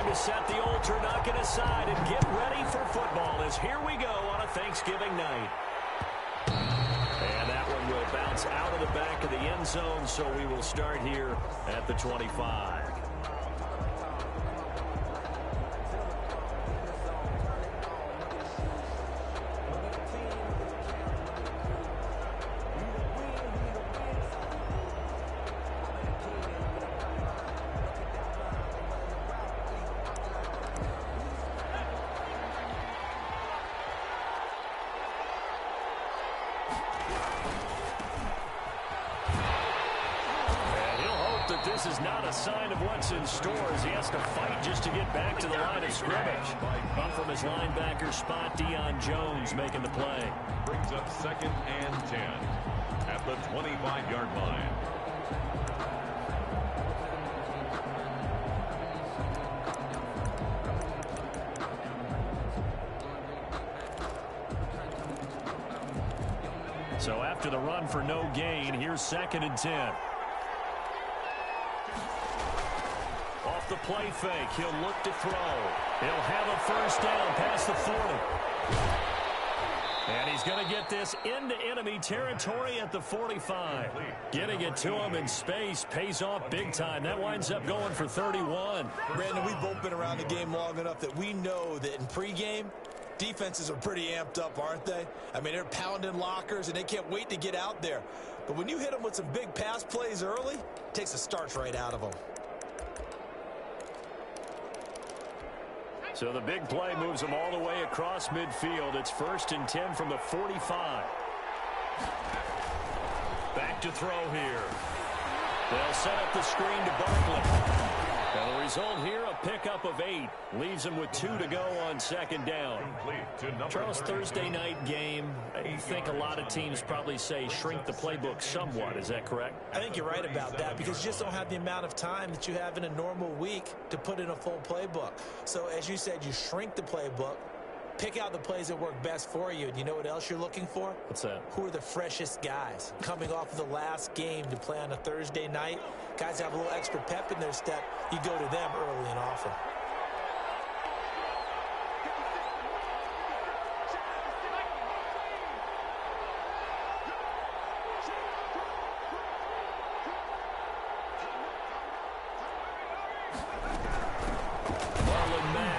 to set the old turducken aside and get ready for football as here we go on a Thanksgiving night. And that one will bounce out of the back of the end zone, so we will start here at the 25. This is not a sign of what's in store as he has to fight just to get back to the line of scrimmage. Up from his linebacker spot, Deion Jones making the play. Brings up 2nd and 10 at the 25-yard line. So after the run for no gain, here's 2nd and 10. The play fake. He'll look to throw. He'll have a first down past the 40. And he's going to get this into enemy territory at the 45. Getting it to him in space pays off big time. That winds up going for 31. Brandon, we've both been around the game long enough that we know that in pregame, defenses are pretty amped up, aren't they? I mean, they're pounding lockers, and they can't wait to get out there. But when you hit them with some big pass plays early, it takes the starch right out of them. So the big play moves them all the way across midfield. It's 1st and 10 from the 45. Back to throw here. They'll set up the screen to Barkley. And the result here, a pickup of 8. Leaves them with 2 to go on 2nd down. Charles, Thursday night game, I think a lot of teams probably say shrink the playbook somewhat. Is that correct? I think you're right about that because you just don't have the amount of time that you have in a normal week to put in a full playbook. So as you said, you shrink the playbook, pick out the plays that work best for you. And you know what else you're looking for? What's that? Who are the freshest guys coming off of the last game to play on a Thursday night? Guys have a little extra pep in their step. You go to them early and often.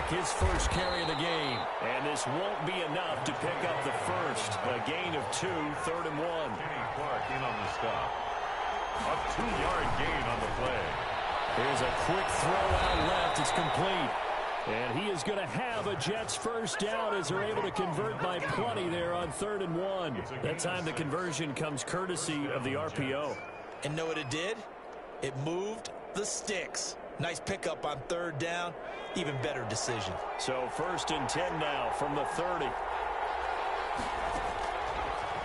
His first carry of the game. And this won't be enough to pick up the first. A gain of 2, 3rd and 1. Kenny Clark in on the stop. A 2-yard gain on the play. Here's a quick throw out left. It's complete. And he is going to have a Jets first down as they're able to convert by plenty there on 3rd and 1. That time the conversion comes courtesy of the RPO. And know what it did? It moved the sticks. Nice pickup on 3rd down. Even better decision. So 1st and 10 now from the 30.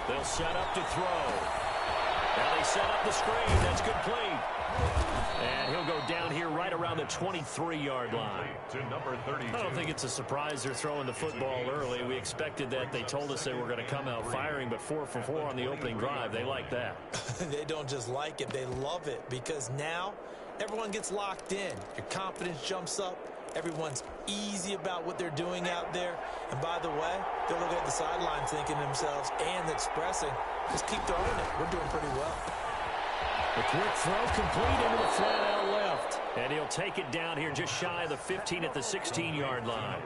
They'll set up to throw. Now they set up the screen. That's complete. And he'll go down here right around the 23-yard line. To number 32. I don't think it's a surprise they're throwing the football early. We expected that. They told us they were going to come out firing, but 4 for 4 on the opening drive. They like that. They don't just like it. They love it because now everyone gets locked in. Your confidence jumps up. Everyone's easy about what they're doing out there. And by the way, they're looking at the sideline thinking to themselves and expressing, just keep throwing it. We're doing pretty well. The quick throw complete into the flat out left. And he'll take it down here just shy of the 15 at the 16-yard line.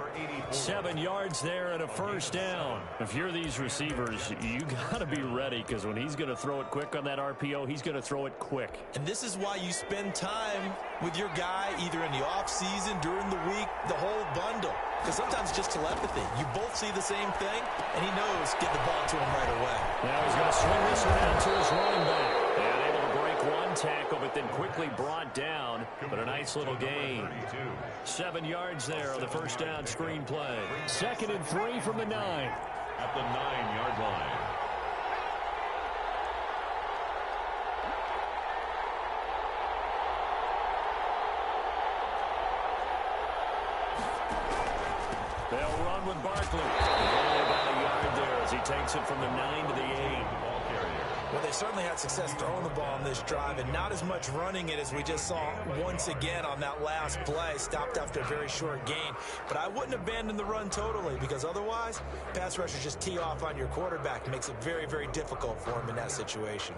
7 yards there and a first down. If you're these receivers, you got to be ready because when he's going to throw it quick on that RPO, he's going to throw it quick. And this is why you spend time with your guy either in the offseason, during the week, the whole bundle. Because sometimes it's just telepathy. You both see the same thing, and he knows get the ball to him right away. Now he's going to swing this one out to his running back. And able to break one tackle, but then quickly brought down. But a nice little gain. 7 yards there on the first down screen play. 2nd and 3 from the 9. At the 9-yard line. They'll run with Barkley. Only about a yard there as he takes it from the 9 to the 8. Ball carrier. Well, they certainly had success throwing the ball on this drive and not as much running it as we just saw once again on that last play. Stopped after a very short gain. But I wouldn't abandon the run totally because otherwise, pass rushers just tee off on your quarterback. It makes it very, very difficult for him in that situation.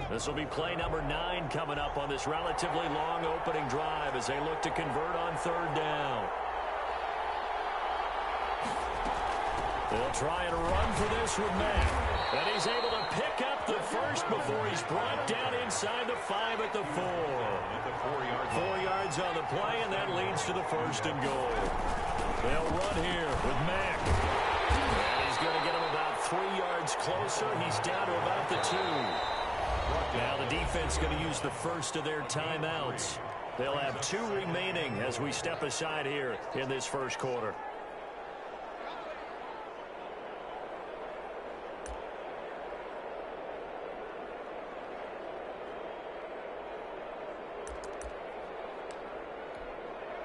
This will be play number 9 coming up on this relatively long opening drive as they look to convert on 3rd down. They'll try and run for this with Mack. And he's able to pick up the first before he's brought down inside the 5 at the 4. 4 yards on the play, and that leads to the 1st and goal. They'll run here with Mack. And he's going to get him about 3 yards closer. He's down to about the 2. Now the defense going to use the first of their timeouts. They'll have 2 remaining as we step aside here in this first quarter.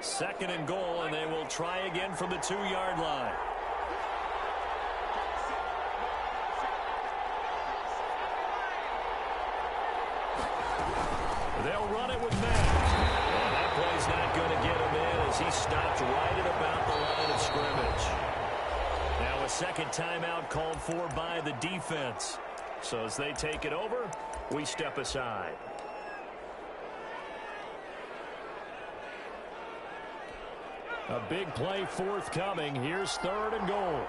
Second and goal, and they will try again from the 2-yard line. They'll run it with Mack. Well, that play's not going to get him in as he stopped right at about the line of scrimmage. Now a second timeout called for by the defense. So as they take it over, we step aside. A big play forthcoming. Here's 3rd and goal.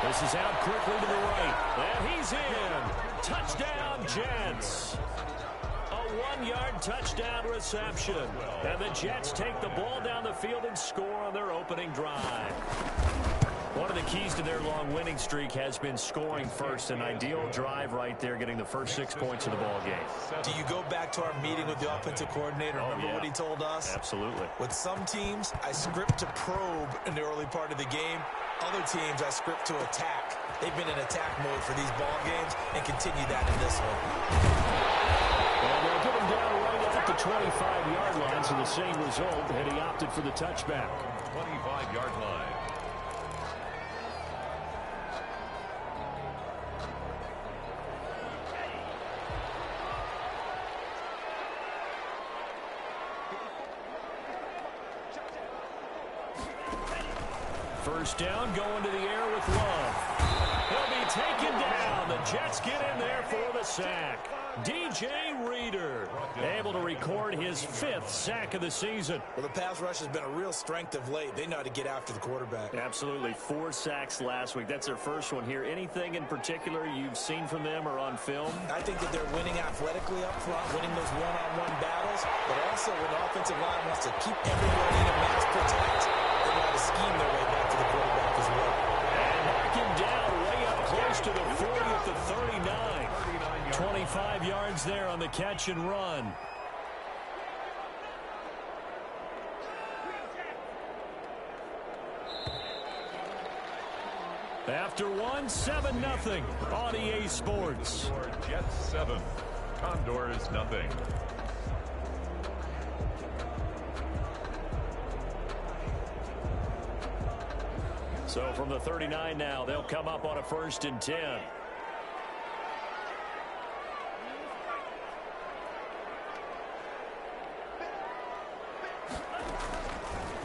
This is out quickly to the right. And he's in. Touchdown, Jets. A 1-yard touchdown reception. And the Jets take the ball down the field and score on their opening drive. One of the keys to their long winning streak has been scoring first. An ideal drive right there, getting the first 6 points of the ball game. Do you go back to our meeting with the offensive coordinator? Remember what he told us? Absolutely. With some teams, I script to probe in the early part of the game. Other teams, I script to attack. They've been in attack mode for these ball games and continue that in this one. And they'll get him down right at the 25-yard line, so the same result, and he opted for the touchback. 25-yard line. First down, going to the air with Love. He'll be taken down. The Jets get in there for the sack. DJ Reader able to record his 5th sack of the season. Well, the pass rush has been a real strength of late. They know how to get after the quarterback. Absolutely. 4 sacks last week. That's their first one here. Anything in particular you've seen from them or on film? I think that they're winning athletically up front, winning those one-on-one battles, but also when the offensive line wants to keep everybody in a mass protect, they know how to scheme their way back to the quarterback as well. And mark him down way up close to the 40 at the 39. 25 yards there on the catch and run. After 7-0 on EA Sports. Jets 7, Condors nothing. So from the 39 now, they'll come up on a 1st and 10.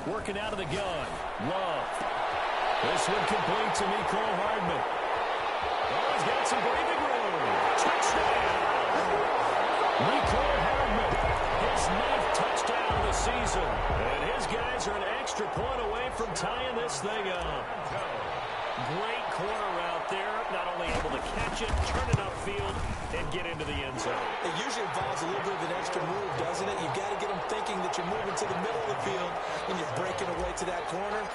Working out of the gun. Love. This one complete to Mecole Hardman. Oh, he's got some breathing room. Touchdown! Mecole Hardman, his 9th touchdown of the season. And his guys are an extra point away from tying this thing up. Great corner out there. Not only able to catch it, turn it upfield, and get into the end zone. It usually involves a little bit of an extra move, doesn't it? You've got to get them thinking that you're moving to the middle of the field when you're breaking away to that corner.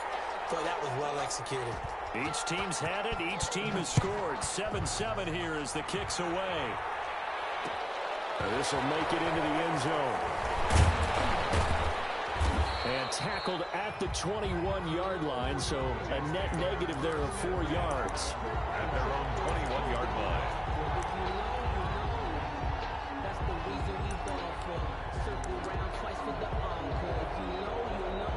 Boy, that was well executed. Each team's had it. Each team has scored. 7-7 here as the kick's away. This will make it into the end zone. And tackled at the 21-yard line, so a net negative there of 4 yards. At their own 21-yard line. That's the reason we ball for. Circle round twice for the encore. If you know, you know.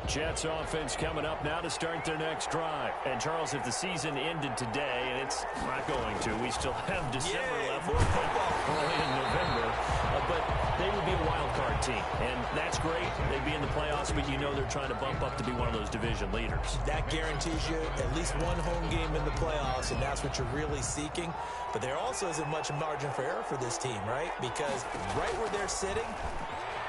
Jets offense coming up now to start their next drive. And, Charles, if the season ended today, and it's not going to, we still have December left. More football. Early in November. But they would be a wild card team. And that's great. They'd be in the playoffs, but you know they're trying to bump up to be one of those division leaders. That guarantees you at least one home game in the playoffs, and that's what you're really seeking. But there also isn't much margin for error for this team, right? Because right where they're sitting,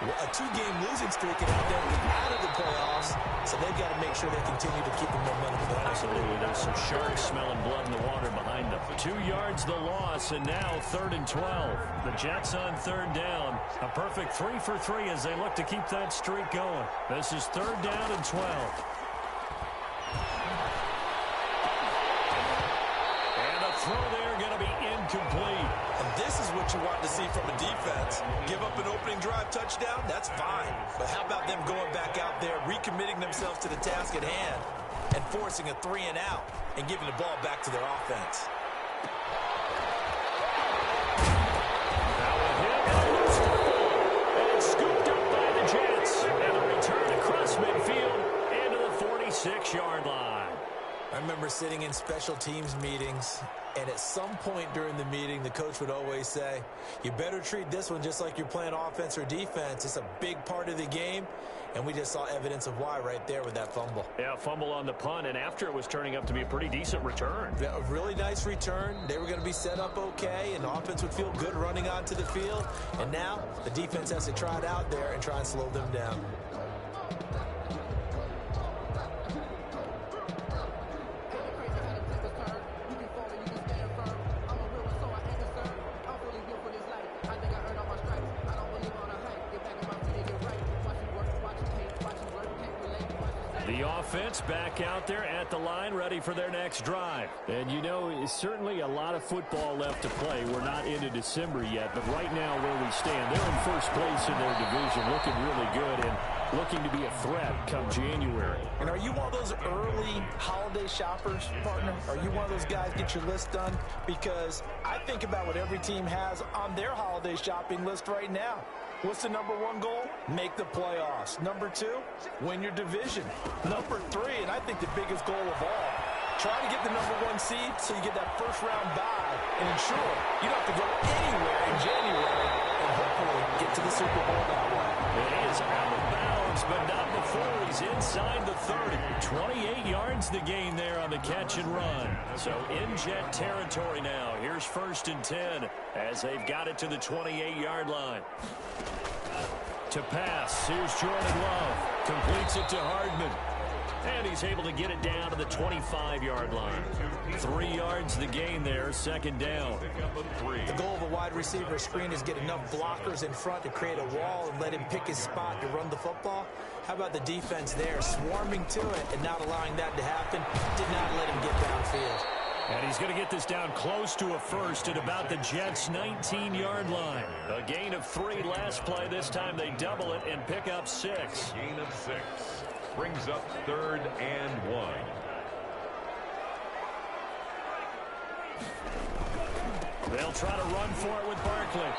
a 2-game losing streak can have them out of the playoffs, so they've got to make sure they continue to keep the momentum going. Absolutely. There's some sharks smelling blood in the water behind them. 2 yards the loss, and now 3rd and 12. The Jets on 3rd down. A perfect 3 for 3 as they look to keep that streak going. This is 3rd down and 12. And a throw there going to be incomplete. And this is what you want to see from a defense. Give up an opening drive touchdown, that's fine. But how about them going back out there, recommitting themselves to the task at hand, and forcing a 3 and out, and giving the ball back to their offense. That will hit a loose ball. And it's scooped up by the Jets. And a return across midfield into the 46-yard line. I remember sitting in special teams meetings, and at some point during the meeting, the coach would always say, you better treat this one just like you're playing offense or defense. It's a big part of the game, and we just saw evidence of why right there with that fumble. Yeah, fumble on the punt, and after it was turning up to be a pretty decent return. Yeah, a really nice return. They were going to be set up okay, and the offense would feel good running onto the field. And now the defense has to try it out there and try and slow them down. The offense back out there at the line, ready for their next drive. And you know, it's certainly a lot of football left to play. We're not into December yet, but right now where we stand, they're in first place in their division, looking really good and looking to be a threat come January. And are you one of those early holiday shoppers, partner? Are you one of those guys get your list done? Because I think about what every team has on their holiday shopping list right now. What's the number 1 goal? Make the playoffs. Number 2, win your division. Number 3, and I think the biggest goal of all, try to get the number 1 seed so you get that first-round bye and ensure you don't have to go anywhere in January and hopefully get to the Super Bowl that way. It is out of bounds, but not before he's inside the 30. 28 yards the gain there on the catch and run. So in Jet territory now. Here's 1st and 10 as they've got it to the 28-yard line. To pass, here's Jordan Love. Completes it to Hardman. And he's able to get it down to the 25-yard line. 3 yards the gain there, 2nd down. The goal of a wide receiver screen is get enough blockers in front to create a wall and let him pick his spot to run the football. How about the defense there, swarming to it and not allowing that to happen? Did not let him get downfield. And he's going to get this down close to a first at about the Jets' 19-yard line. A gain of 3 last play. This time they double it and pick up 6. Gain of 6. Brings up 3rd and 1. They'll try to run for it with Barkley.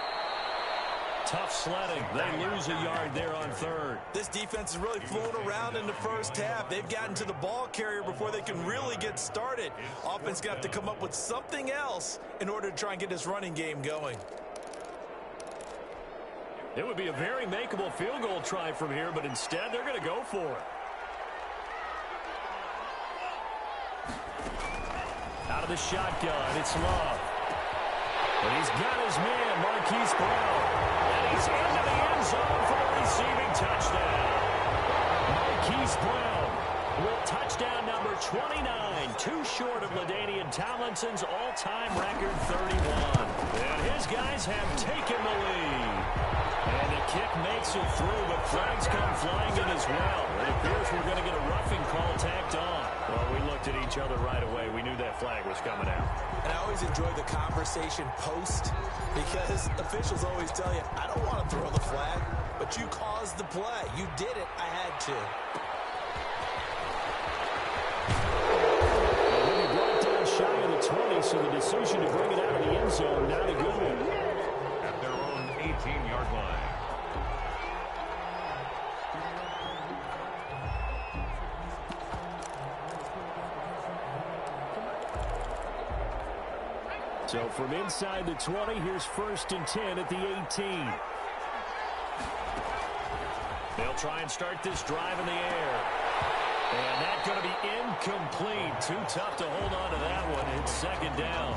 Tough sledding. They lose a yard there on 3rd. This defense has really flown around in the first half. They've gotten to the ball carrier before they can really get started. Offense got to come up with something else in order to try and get this running game going. It would be a very makeable field goal try from here, but instead they're going to go for it. Out of the shotgun, it's Love. But he's got his man, Marquise Brown. And he's into the end zone for a receiving touchdown. Marquise Brown with touchdown number 29, too short of LaDainian Tomlinson's all-time record 31. And his guys have taken the lead. And kick makes it through, but flags come flying in as well. It appears we're going to get a roughing call tacked on. Well, we looked at each other right away. We knew that flag was coming out. And I always enjoy the conversation post because officials always tell you, I don't want to throw the flag, but you caused the play. You did it. I had to. Well, he brought down shy of the 20, so the decision to bring it out of the end zone, not a good one. At their own 18-yard line. So from inside the 20, here's 1st and 10 at the 18. They'll try and start this drive in the air. And that's going to be incomplete. Too tough to hold on to that one. It's 2nd down.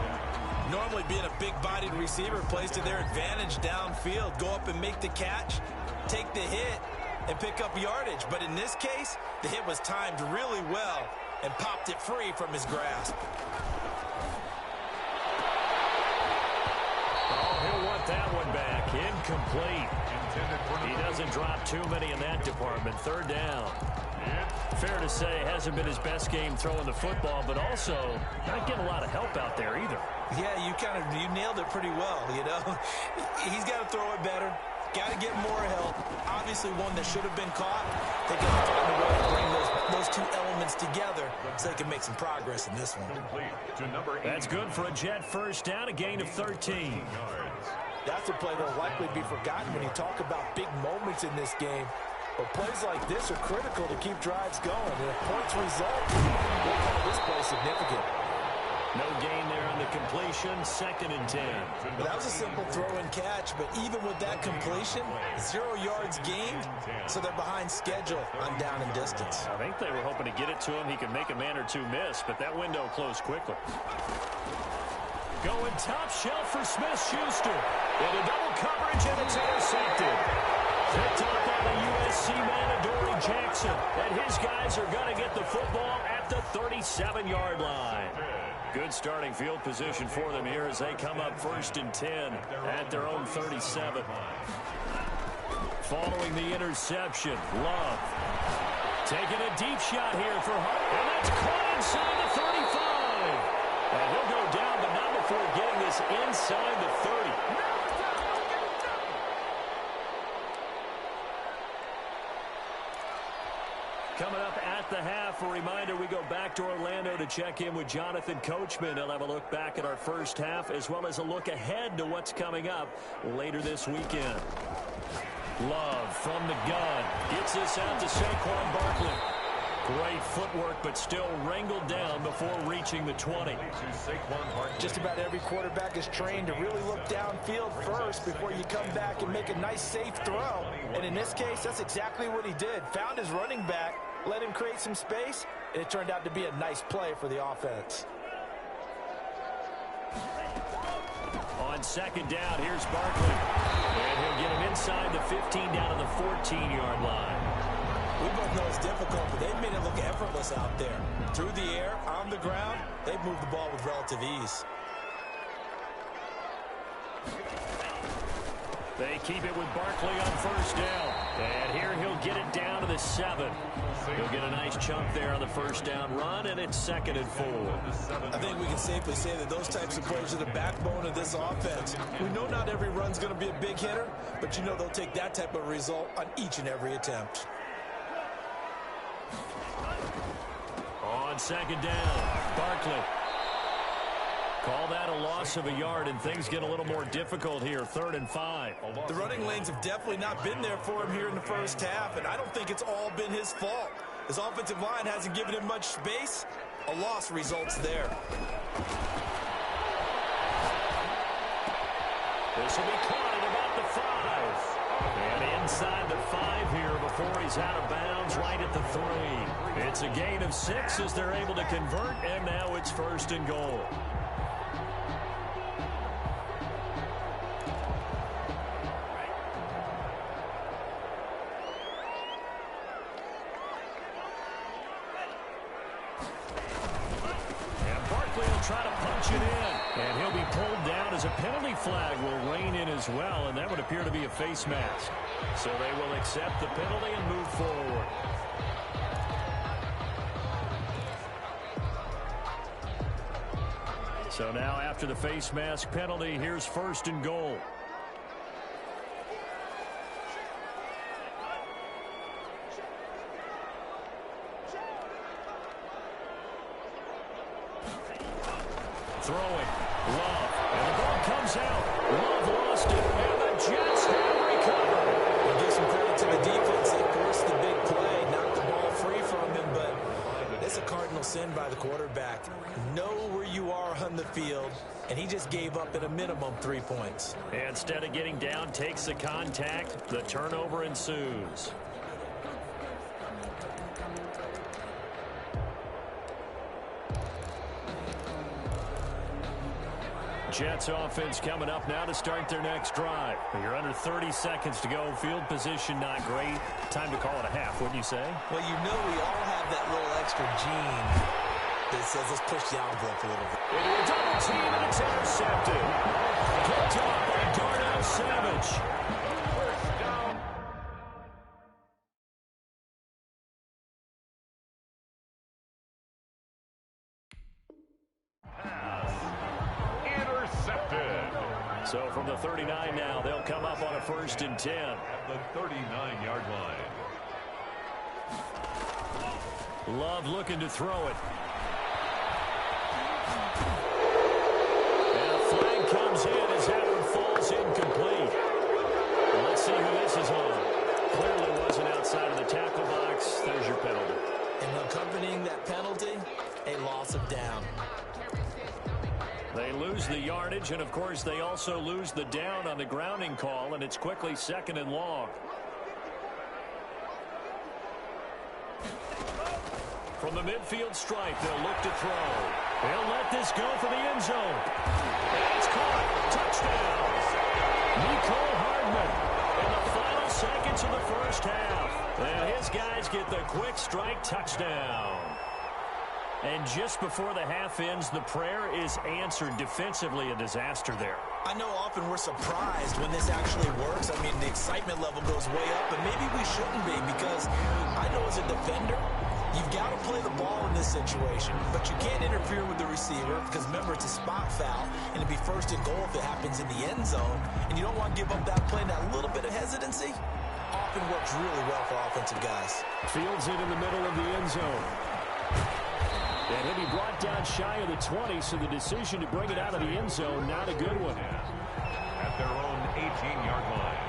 Normally being a big-bodied receiver plays to their advantage downfield. Go up and make the catch, take the hit, and pick up yardage. But in this case, the hit was timed really well and popped it free from his grasp. He'll want that one back. Incomplete. He doesn't drop too many in that department. 3rd down. Fair to say, hasn't been his best game throwing the football, but also not getting a lot of help out there either. Yeah, you nailed it pretty well, you know. He's got to throw it better. Got to get more help. Obviously one that should have been caught. They got to find a way to bring those two elements together so they can make some progress in this one. That's good for a Jet 1st down, a gain of 13. That's a play that'll likely be forgotten when you talk about big moments in this game. But plays like this are critical to keep drives going. And if points result, we'll call this play significant. No gain there on the completion. 2nd and 10. But that was a simple throw and catch. But even with that completion, 0 yards gained, so they're behind schedule on down and distance. I think they were hoping to get it to him. He could make a man or two miss, but that window closed quickly. Going top shelf for Smith-Schuster. Into double coverage, and it's intercepted. Picked up by the USC man, Adoree Jackson. And his guys are going to get the football at the 37-yard line. Good starting field position for them here as they come up 1st and 10 at their own 37. Following the interception, Love taking a deep shot here for Hart. And that's caught inside the 35. And he'll go down, but not before getting this inside the 30. Coming up at the half, a reminder, we go back to Orlando to check in with Jonathan Coachman. He'll have a look back at our 1st half as well as a look ahead to what's coming up later this weekend. Love from the gun. Gets this out to Saquon Barkley. Great footwork, but still wrangled down before reaching the 20. Just about every quarterback is trained to really look downfield first before you come back and make a nice, safe throw. And in this case, that's exactly what he did. Found his running back, let him create some space, and it turned out to be a nice play for the offense. On 2nd down, here's Barkley. And he'll get him inside the 15 down to the 14-yard line. We both know it's difficult, but they've made it look effortless out there. Through the air, on the ground, they've moved the ball with relative ease. They keep it with Barkley on 1st down. And here he'll get it down to the 7. He'll get a nice chunk there on the 1st down run, and it's 2nd and 4. I think we can safely say that those types of plays are the backbone of this offense. We know not every run's going to be a big hitter, but you know they'll take that type of result on each and every attempt. On 2nd down, Barkley. Call that a loss of a yard, and things get a little more difficult here. 3rd and 5. The running lanes have definitely not been there for him here in the 1st half, and I don't think it's all been his fault. His offensive line hasn't given him much space. A loss results there. This will be caught at about the 5. And inside the 5 here before he's out of bounds right at the 3. It's a gain of 6 as they're able to convert, and now it's 1st and goal. And Barkley will try to punch it in. And he'll be pulled down as a penalty flag will rein in as well, and that would appear to be a face mask. So they will accept the penalty and move forward. So now after the face mask penalty, here's 1st and goal. Throwing. Love. And the ball comes out. Love lost it. And the Jets have recovered. I'll give some credit to the defense. They forced the big play, knocked the ball free from him, but it's a cardinal sin by the quarterback. Know where you are on the field, and he just gave up at a minimum 3 points. And instead of getting down, takes the contact. The turnover ensues. Jets offense coming up now to start their next drive. You're under 30 seconds to go. Field position not great. Time to call it a half, wouldn't you say? Well, you know we all have that little extra gene that says let's push the envelope a little bit. Into a double team, and it's intercepted. Picked off by Darnell Savage. First down. So from the 39 now, they'll come up on a 1st and 10. At the 39-yard line. Love looking to throw it. And a flag comes in as that one falls incomplete. Well, let's see who this is on. Clearly wasn't outside of the tackle box. There's your penalty. And accompanying that penalty, a loss of down. They lose the yardage, and of course they also lose the down on the grounding call, and it's quickly 2nd and long. From the midfield stripe, they'll look to throw. They'll let this go for the end zone. And it's caught. Touchdown. Nicole Hardman in the final seconds of the first half. And his guys get the quick strike touchdown. And just before the half ends, the prayer is answered. Defensively, a disaster there. I know often we're surprised when this actually works. I mean, the excitement level goes way up, and maybe we shouldn't be, because I know as a defender, you've got to play the ball in this situation, but you can't interfere with the receiver because, remember, it's a spot foul, and it'd be 1st and goal if it happens in the end zone, and you don't want to give up that play. That little bit of hesitancy often works really well for offensive guys. Fields it in the middle of the end zone. And he'll be brought down shy of the 20, so the decision to bring it out of the end zone, not a good one. At their own 18-yard line.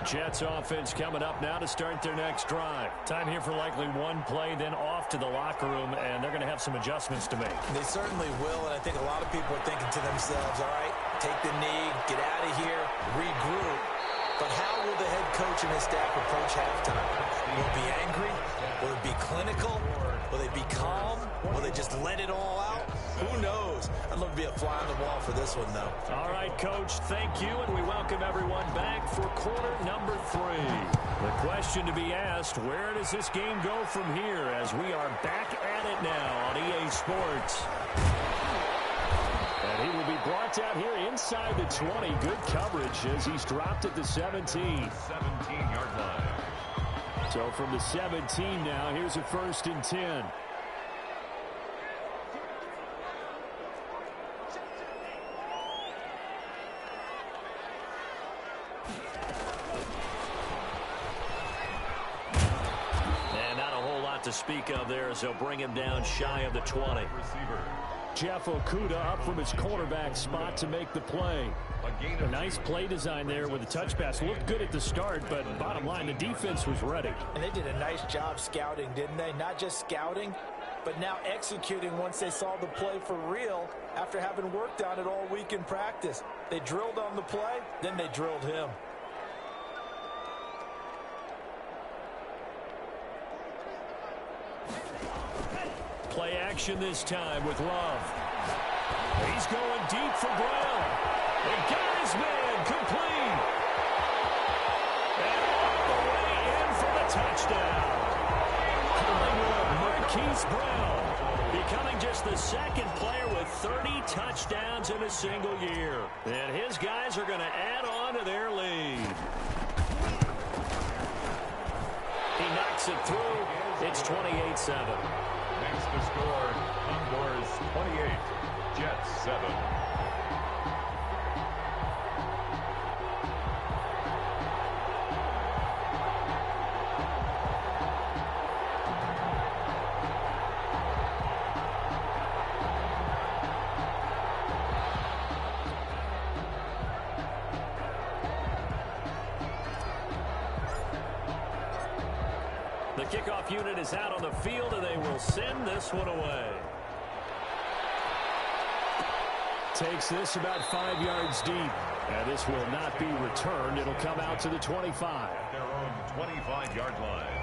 Jets offense coming up now to start their next drive. Time here for likely one play, then off to the locker room, and they're going to have some adjustments to make. They certainly will, and I think a lot of people are thinking to themselves, all right, take the knee, get out of here, regroup. But how will the head coach and his staff approach halftime? Will it be angry? Will it be clinical? Will they be calm? Will they just let it all out? Who knows? I'd love to be a fly on the wall for this one, though. All right, Coach, thank you, and we welcome everyone back for quarter number 3. The question to be asked, where does this game go from here, as we are back at it now on EA Sports? And he will be brought down here inside the 20. Good coverage as he's dropped at the 17. 17-yard line. So from the 17 now, here's a 1st and 10. And not a whole lot to speak of there as they'll bring him down shy of the 20. Receiver. Jeff Okudah up from his cornerback spot to make the play. A nice play design there with the touch pass. Looked good at the start, but bottom line, the defense was ready. And they did a nice job scouting, didn't they? Not just scouting, but now executing once they saw the play for real after having worked on it all week in practice. They drilled on the play, then they drilled him. Play action this time with Love. He's going deep for Brown. And got his man complete. And Marquise Brown, becoming just the second player with 30 touchdowns in a single year. And his guys are going to add on to their lead. He knocks it through. It's 28-7. Next to score, Condors 28, Jets 7. The kickoff unit is out on the field, and they will send this one away. Takes this about 5 yards deep. And this will not be returned. It'll come out to the 25. Their own 25-yard line.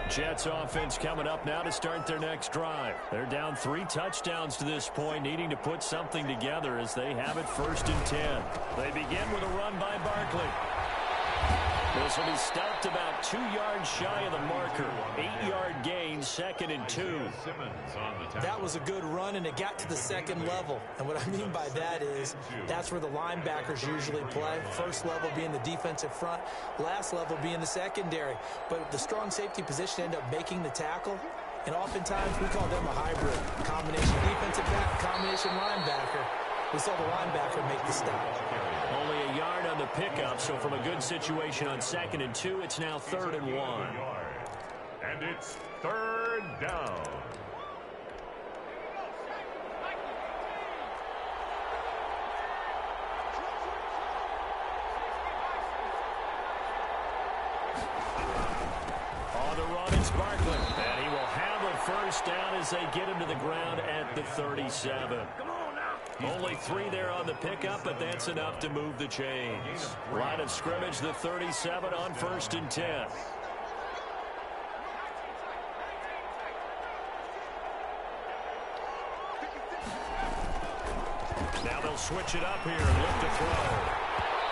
Jets offense coming up now to start their next drive. They're down 3 touchdowns to this point, needing to put something together as they have it 1st and 10. They begin with a run by Barkley. This will be stopped about 2 yards shy of the marker. 8-yard gain, 2nd and 2. That was a good run, and it got to the second level. And what I mean by that is that's where the linebackers usually play. First level being the defensive front, last level being the secondary. But the strong safety position ended up making the tackle. And oftentimes we call them a hybrid. Combination defensive back, combination linebacker. We saw the linebacker make the stop. Only a yard on the pickup, so from a good situation on 2nd and 2, it's now 3rd and 1. And it's 3rd down. On the run, it's Barkley. And he will have a 1st down as they get him to the ground at the 37. Only 3 there on the pickup, but that's enough to move the chains. Line of scrimmage, the 37 on 1st and 10. Now they'll switch it up here and look to throw.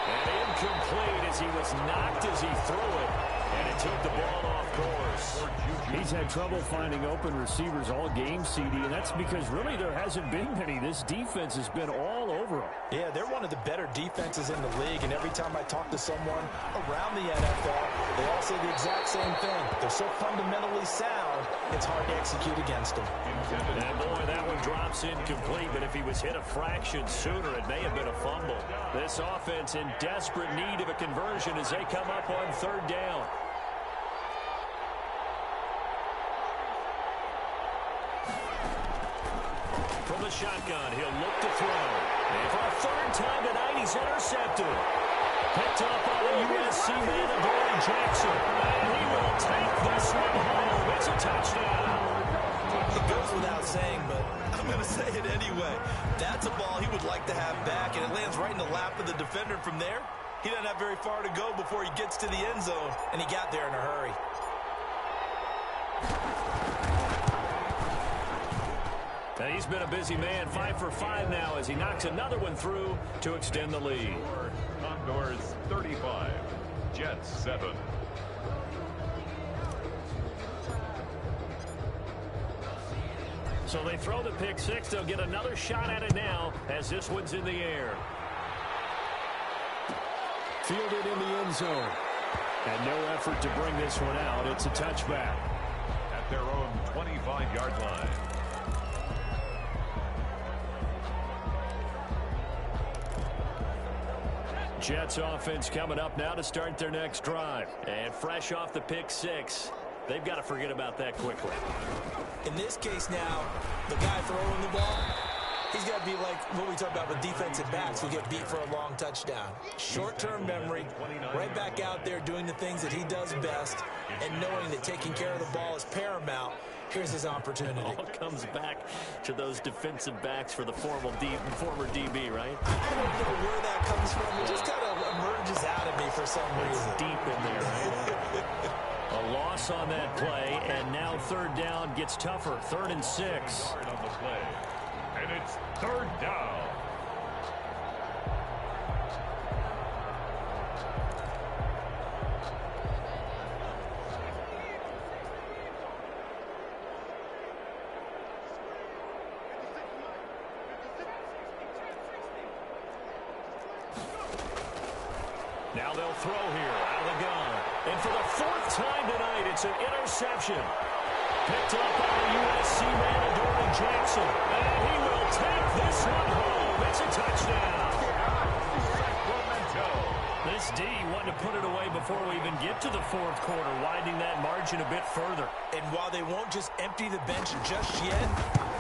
And incomplete as he was knocked as he threw it. And it took the ball off course. He's had trouble finding open receivers all game, CD, and that's because really there hasn't been many. This defense has been all over him. Yeah, they're one of the better defenses in the league, and every time I talk to someone around the NFL, they all say the exact same thing. They're so fundamentally sound, it's hard to execute against them. And boy, that one drops incomplete, but if he was hit a fraction sooner, it may have been a fumble. This offense in desperate need of a conversion as they come up on 3rd down. From the shotgun, he'll look to throw. And for a 3rd time tonight, he's intercepted. Picked up by the USC man, Adoree Jackson. And he will take this one home. It's a touchdown. It goes without saying, but I'm going to say it anyway. That's a ball he would like to have back, and it lands right in the lap of the defender. From there, he doesn't have very far to go before he gets to the end zone, and he got there in a hurry. And he's been a busy man, 5 for 5 now as he knocks another one through to extend the lead. Condors 35, Jets 7. So they throw the pick 6. They'll get another shot at it now as this one's in the air. Fielded in the end zone. And no effort to bring this one out. It's a touchback. At their own 25-yard line. Jets offense coming up now to start their next drive. And fresh off the pick 6, they've got to forget about that quickly. In this case now, the guy throwing the ball, he's got to be like what we talk about with defensive backs who get beat for a long touchdown. Short-term memory, right back out there doing the things that he does best, and knowing that taking care of the ball is paramount. Here's his opportunity. All comes back to those defensive backs for the former DB, right? I don't know where that comes from. It just kind of emerges out of me for some reason. It's deep in there, right? A loss on that play, and now third down gets tougher. 3rd and 6. On the play. And it's 3rd down. Now they'll throw here out of the gun. And for the 4th time tonight, it's an interception. Picked up by the USC man, Adoree Jackson. And he will take this one home. It's a touchdown. This D wanted to put it away before we even get to the 4th quarter, widening that margin a bit further. And while they won't just empty the bench just yet,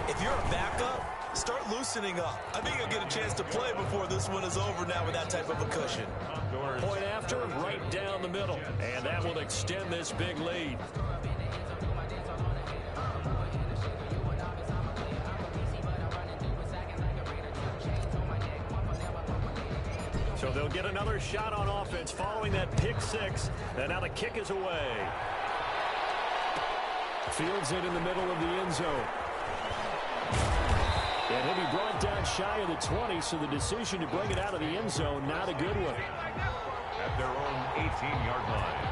if you're a backup, start loosening up. I think you'll get a chance to play before this one is over now with that type of a cushion. Point after, right down the middle. And that will extend this big lead. So they'll get another shot on offense following that pick 6. And now the kick is away. Fields it in the middle of the end zone. And he'll be brought down shy of the 20, so the decision to bring it out of the end zone, not a good one. At their own 18-yard line.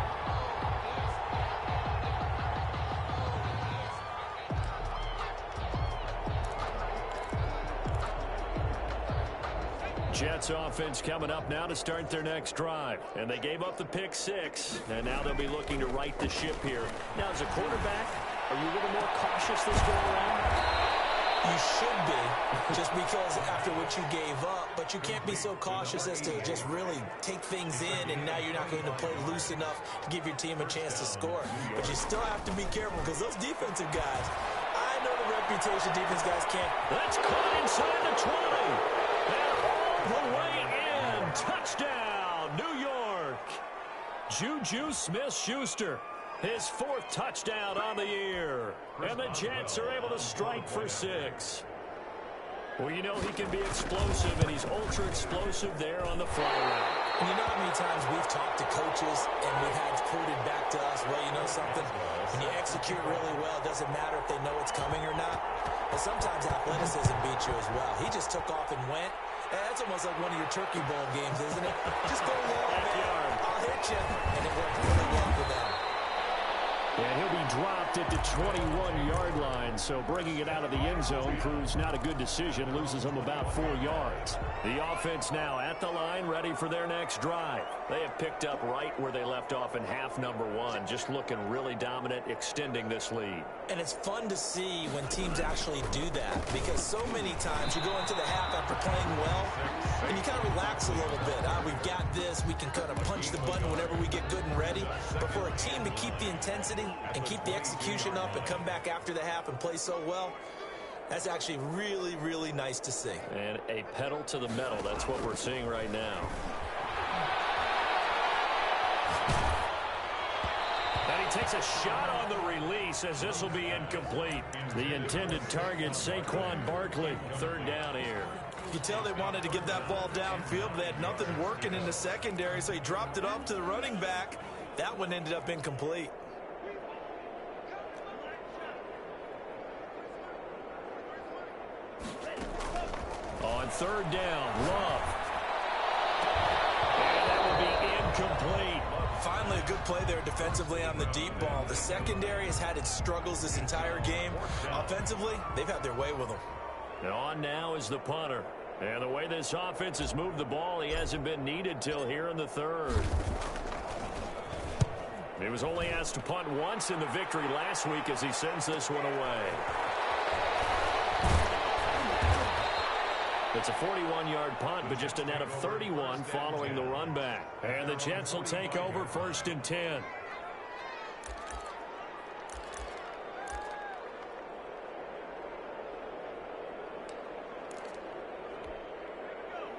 Jets offense coming up now to start their next drive. And they gave up the pick 6, and now they'll be looking to right the ship here. Now, as a quarterback, are you a little more cautious this go around? You should be, just because after what you gave up, but you can't be so cautious as to just really take things in, and now you're not going to play loose enough to give your team a chance to score. But you still have to be careful because those defensive guys, I know the reputation defense guys can't. That's caught inside the 20. And all the way in. Touchdown, New York. Juju Smith-Schuster. His 4th touchdown on the year. And the Jets are able to strike for 6. Well, you know he can be explosive, and he's ultra-explosive there on the fly route. And you know how many times we've talked to coaches and we've had quoted back to us, well, you know something? When you execute really well, it doesn't matter if they know it's coming or not. But sometimes athleticism beats you as well. He just took off and went. And that's almost like one of your Turkey Bowl games, isn't it? Just go long, man. I'll hit you. And it worked really well for them. And he'll be dropped at the 21-yard line, so bringing it out of the end zone proves not a good decision, loses him about 4 yards. The offense now at the line, ready for their next drive. They have picked up right where they left off in half number 1, just looking really dominant, extending this lead. And it's fun to see when teams actually do that, because so many times you go into the half after playing well, and you kind of relax a little bit. We've got this. We can kind of punch the button whenever we get good and ready. But for a team to keep the intensity and keep the execution up and come back after the half and play so well, that's actually really, really nice to see. And a pedal to the metal. That's what we're seeing right now. And he takes a shot on the release as this will be incomplete. The intended target, Saquon Barkley. 3rd down here. You can tell they wanted to get that ball downfield, but they had nothing working in the secondary, so he dropped it off to the running back. That one ended up incomplete. On 3rd down, Love. And that will be incomplete. Finally, a good play there defensively on the deep ball. The secondary has had its struggles this entire game. Offensively, they've had their way with them. And on now is the punter. And the way this offense has moved the ball, he hasn't been needed till here in the 3rd. He was only asked to punt once in the victory last week as he sends this one away. It's a 41-yard punt, but just a net of 31 following the run back. And the Jets will take over 1st and 10.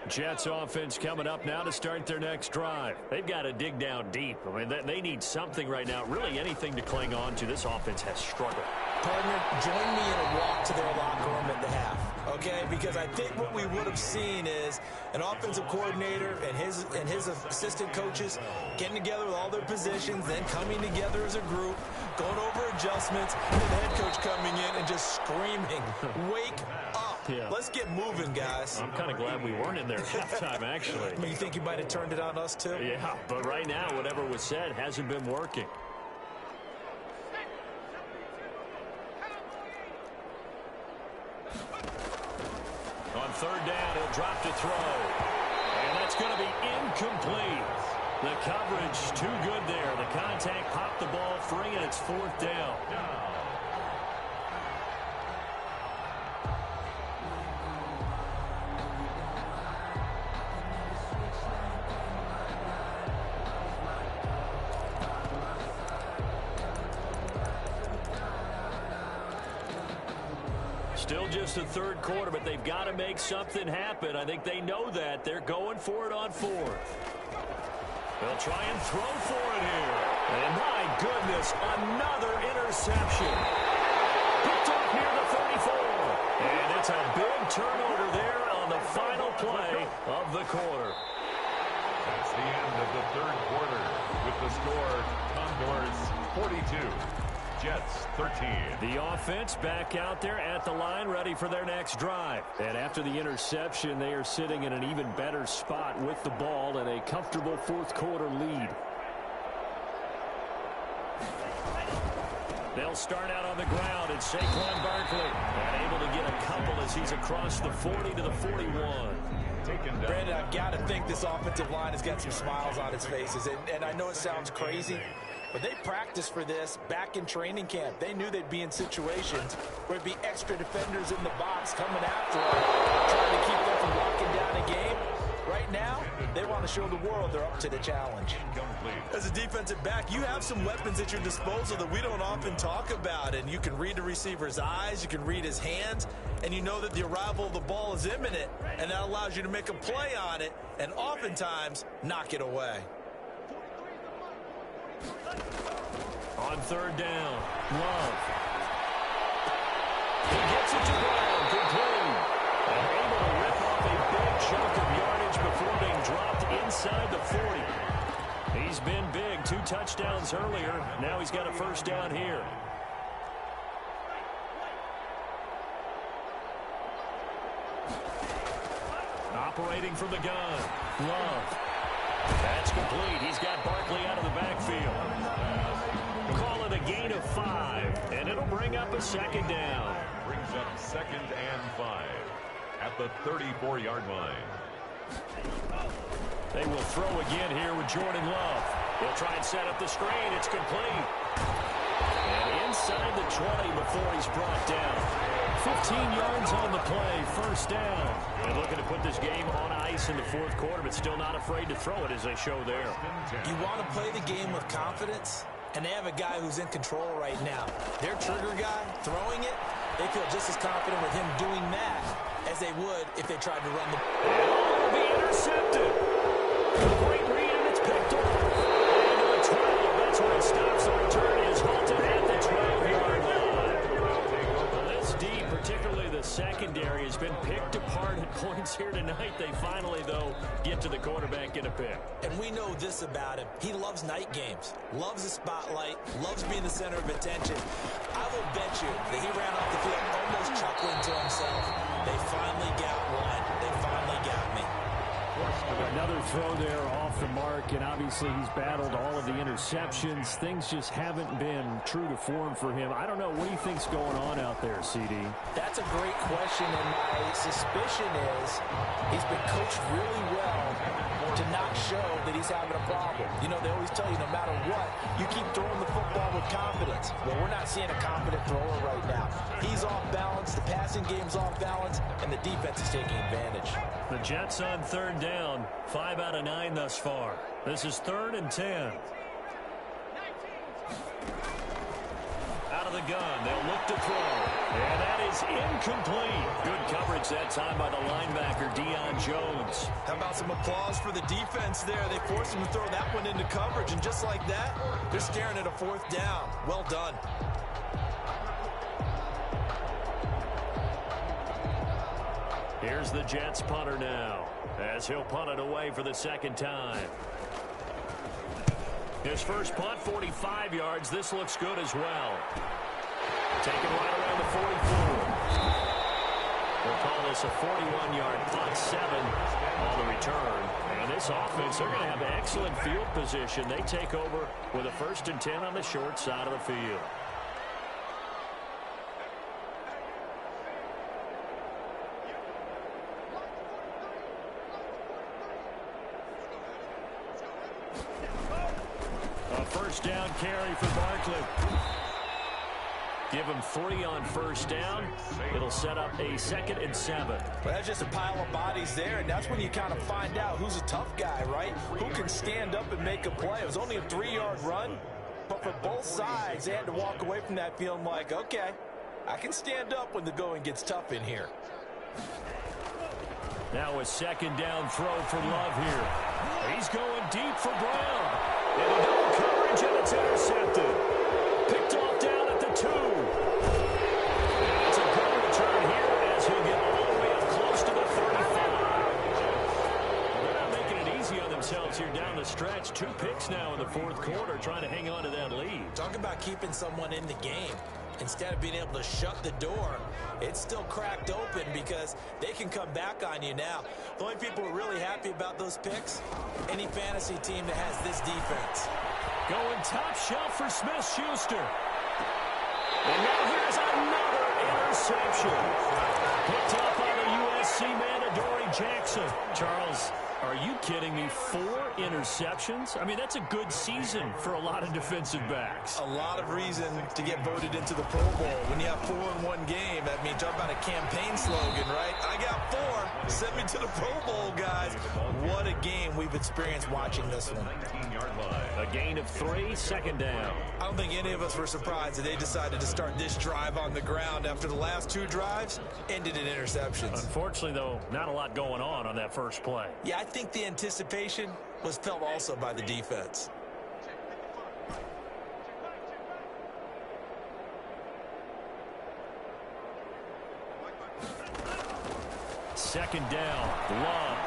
Jets offense coming up now to start their next drive. They've got to dig down deep. I mean, they need something right now, really anything to cling on to. This offense has struggled. Partner, join me in a walk to their locker room at the half, okay? Because I think what we would have seen is an offensive coordinator and his assistant coaches getting together with all their positions, then coming together as a group, going over adjustments, and the head coach coming in and just screaming, "Wake up." Yeah. Let's get moving, guys. I'm kind of glad we weren't in there at halftime, actually. You think you might have turned it on us, too? Yeah, but right now, whatever was said hasn't been working. On third down, he'll drop to throw. And that's going to be incomplete. The coverage too good there. The contact popped the ball free, and it's fourth down. Still just the third quarter, but they've got to make something happen. I think they know that. They're going for it on fourth. They'll try and throw for it here. And my goodness, another interception. Picked off near the 34. And it's a big turnover there on the final play of the quarter. That's the end of the third quarter with the score, Condors 42. Jets 13. The offense back out there at the line, ready for their next drive. And after the interception, they are sitting in an even better spot with the ball and a comfortable fourth quarter lead. They'll start out on the ground, and Saquon Barkley and able to get a couple as he's across the 40 to the 41. Brandon, I've got to think this offensive line has got some smiles on its faces. And I know it sounds crazy, but they practiced for this back in training camp. They knew they'd be in situations where there'd be extra defenders in the box coming after them, trying to keep them from locking down a game. Right now, they want to show the world they're up to the challenge. As a defensive back, you have some weapons at your disposal that we don't often talk about. And you can read the receiver's eyes, you can read his hands, and you know that the arrival of the ball is imminent. And that allows you to make a play on it and oftentimes knock it away. On third down, Love. He gets it to Brown, complete. And able to rip off a big chunk of yardage before being dropped inside the 40. He's been big, 2 touchdowns earlier. Now he's got a first down here. Operating from the gun, Love. That's complete. He's got Barkley out of the backfield. Call it a gain of 5, and it'll bring up a second down. Brings up 2nd and 5 at the 34-yard line. They will throw again here with Jordan Love. He'll try and set up the screen. It's complete. And inside the 20 before he's brought down. 15 yards on the play, first down. And looking to put this game on ice in the fourth quarter, but still not afraid to throw it as they show there. You want to play the game with confidence, and they have a guy who's in control right now. Their trigger guy throwing it, they feel just as confident with him doing that as they would if they tried to run the ball. It'll be intercepted. Great read, and it's picked off. Into the 12. That's where it stops. The return is halted at the 12-yard line. This D, particularly the secondary, has been picked apart at points here tonight. They finally, though, get to the quarterback in a pick. And we know this about him. He loves night games, loves the spotlight, loves being the center of attention. I will bet you that he ran off the field almost chuckling to himself. They finally got one. They finally got me. Another throw there off the mark, and obviously he's battled all of the interceptions. Things just haven't been true to form for him. I don't know. What do you think's going on out there, CD? That's a great question, and my suspicion is he's been coached really well to not show that he's having a problem. You know, they always tell you no matter what, you keep throwing the football with confidence. Well, we're not seeing a confident thrower right now. He's off balance, the passing game's off balance, and the defense is taking advantage. The Jets on third down, 5 out of 9 thus far. This is 3rd and 10. Out out of the gun. They'll look to throw. And that is incomplete. Good coverage that time by the linebacker, Deion Jones. How about some applause for the defense there? They forced him to throw that one into coverage, and just like that, they're staring at a fourth down. Well done. Here's the Jets punter now, as he'll punt it away for the second time. His first punt, 45 yards. This looks good as well. Taken right around the 44. We'll call this a 41-yard punt, 7 on the return. And this offense, they're going to have excellent field position. They take over with a 1st and 10 on the short side of the field. First down carry for Barkley. Give him 3 on first down. It'll set up a 2nd and 7. Well, that's just a pile of bodies there, and that's when you kind of find out who's a tough guy, right? Who can stand up and make a play. It was only a 3-yard run, but for both sides, they had to walk away from that feeling like, okay, I can stand up when the going gets tough in here. Now a 2nd down throw for Love here. He's going deep for Brown. And a double coverage, and it's intercepted. Picked off down at the 2. And it's a good return here as he'll get all the way up close to the 35. They're not making it easy on themselves here down the stretch. 2 picks now in the 4th quarter, trying to hang on to that lead. Talk about keeping someone in the game. Instead of being able to shut the door, it's still cracked open because they can come back on you now. The only people who are really happy about those picks, any fantasy team that has this defense. Going top shelf for Smith-Schuster. And now here's another interception. Picked up by the USC man, Adoree Jackson. Charles, are you kidding me? 4 interceptions? I mean, that's a good season for a lot of defensive backs. A lot of reason to get voted into the Pro Bowl. When you have 4 in one game, I mean, talk about a campaign slogan, right? I got 4. Send me to the Pro Bowl, guys. What a game we've experienced watching this one. 19-yard line. A gain of 3, 2nd down. I don't think any of us were surprised that they decided to start this drive on the ground after the last 2 drives ended in interceptions. Unfortunately, though, not a lot going on that first play. Yeah, I think the anticipation was felt also by the defense. Second down, Love.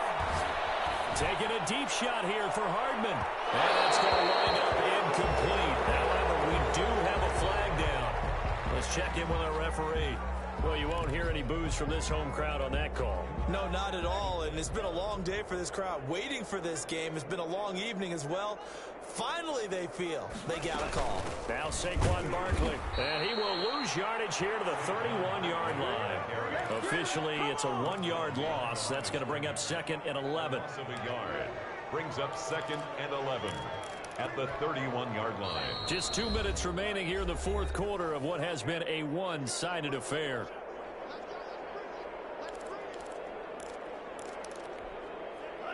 Taking a deep shot here for Hardman. And that's going to wind up incomplete. However, we do have a flag down. Let's check in with our referee. Well, you won't hear any boos from this home crowd on that call. No, not at all. And it's been a long day for this crowd waiting for this game. It's been a long evening as well. Finally, they feel they got a call. Now Saquon Barkley. And he will lose yardage here to the 31-yard line. Officially, it's a 1-yard loss. That's going to bring up 2nd and 11. Loss of a yard. Brings up 2nd and 11 at the 31-yard line. Just 2 minutes remaining here in the 4th quarter of what has been a one-sided affair.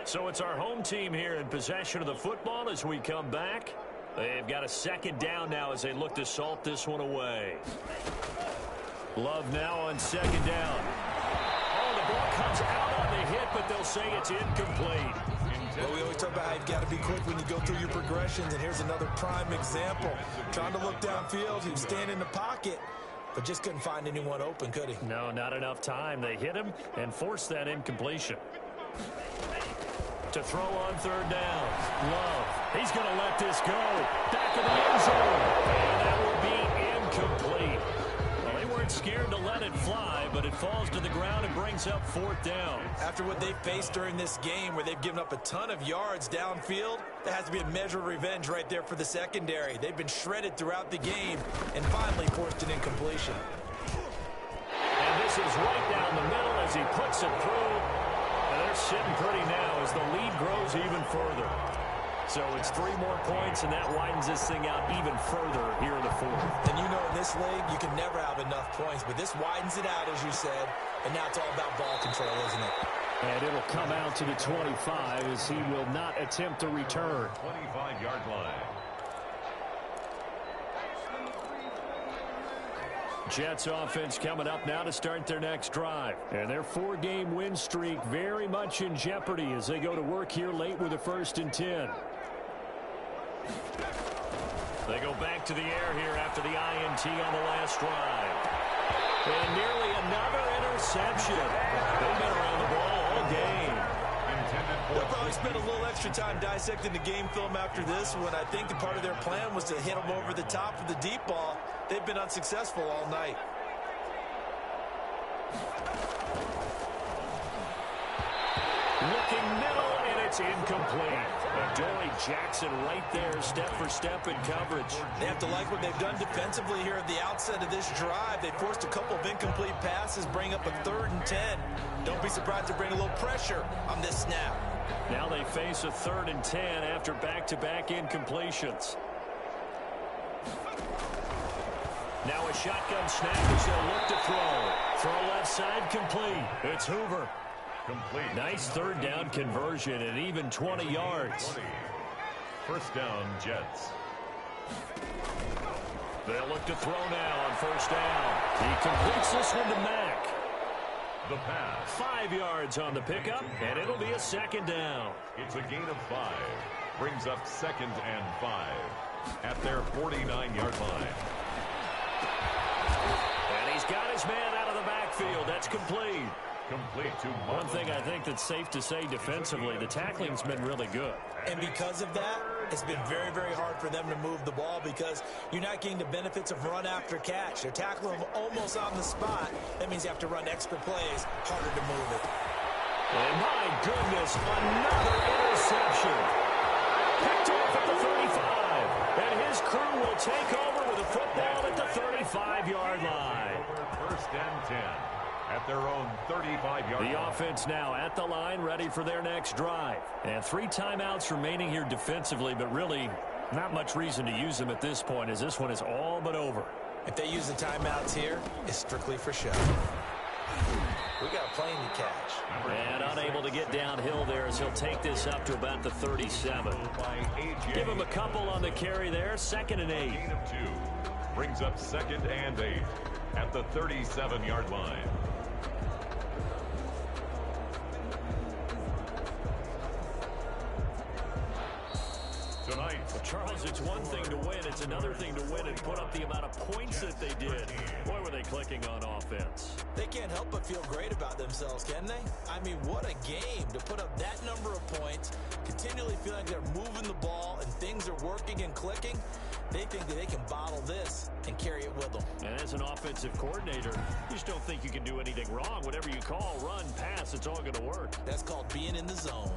So it's our home team here in possession of the football as we come back. They've got a 2nd down now as they look to salt this one away. Love now on 2nd down. Oh, the ball comes out on the hit, but they'll say it's incomplete. Well, we always talk about how you've got to be quick when you go through your progressions, and here's another prime example. Trying to look downfield, he was standing in the pocket, but just couldn't find anyone open, could he? No, not enough time. They hit him and forced that incompletion. To throw on 3rd down. Love. He's going to let this go. Back of the end zone. And that will be incomplete. Well, they weren't scared to let it fly, but it falls to the ground and brings up 4th down. After what they faced during this game where they've given up a ton of yards downfield, there has to be a measure of revenge right there for the secondary. They've been shredded throughout the game and finally forced an incompletion. And this is right down the middle as he puts it through. And they're sitting pretty now as the lead grows even further. So it's 3 more points, and that widens this thing out even further here in the 4th. And you know in this league, you can never have enough points, but this widens it out, as you said, and now it's all about ball control, isn't it? And it'll come out to the 25 as he will not attempt to return. 25-yard line. Jets offense coming up now to start their next drive. And their 4-game win streak very much in jeopardy as they go to work here late with a 1st and 10. They go back to the air here after the INT on the last drive. And nearly another interception. They've been around the ball all game. They'll probably spend a little extra time dissecting the game film after this one. I think that part of their plan was to hit them over the top of the deep ball. They've been unsuccessful all night. Looking middle, and it's incomplete. Adoree Jackson right there, step for step in coverage. They have to like what they've done defensively here at the outset of this drive. They forced a couple of incomplete passes, bring up a 3rd and 10. Don't be surprised to bring a little pressure on this snap. Now they face a 3rd and 10 after back-to-back incompletions. Now a shotgun snap as they'll look to throw. Throw left side complete. It's Hoover. Complete. Nice 3rd down conversion and even 20 yards. 20. 1st down, Jets. They'll look to throw now on 1st down. He completes this one to Mack. The pass. 5 yards on the pickup, and it'll be a 2nd down. It's a gain of 5. Brings up 2nd and 5 at their 49-yard line. And he's got his man out of the backfield. That's complete. Complete to One thing I think that's safe to say defensively, the tackling's been really good. And because of that, it's been very, very hard for them to move the ball because you're not getting the benefits of run after catch. They're tackling them almost on the spot. That means you have to run extra plays, harder to move it. And my goodness, another interception. Picked off at the 35. And his crew will take over with a football at the 35-yard line. 1st and 10. At their own 35-yard line. The offense now at the line, ready for their next drive. And 3 timeouts remaining here defensively, but really not much reason to use them at this point as this one is all but over. If they use the timeouts here, it's strictly for show. We got a plane to catch. And unable to get downhill there as he'll take this up to about the 37. Give him a couple on the carry there, 2nd and 8. Gain of 2. Brings up 2nd and 8 at the 37-yard line. Tonight, Charles, it's one thing to win. It's another thing to win and put up the amount of points that they did. Boy, were they clicking on offense. They can't help but feel great about themselves, can they? I mean, what a game to put up that number of points, continually feel like they're moving the ball and things are working and clicking. They think that they can bottle this and carry it with them. And as an offensive coordinator, you just don't think you can do anything wrong. Whatever you call, run, pass, it's all going to work. That's called being in the zone.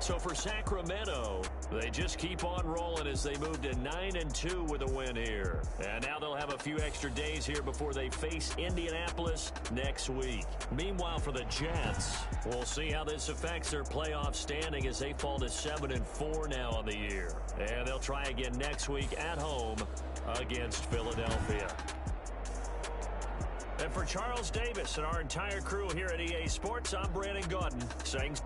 So for Sacramento, they just keep on rolling as they move to 9-2 with a win here. And now they'll have a few extra days here before they face Indianapolis next week. Meanwhile, for the Jets, we'll see how this affects their playoff standing as they fall to 7-4 now on the year. And they'll try again next week at home against Philadelphia. And for Charles Davis and our entire crew here at EA Sports, I'm Brandon Gaudin saying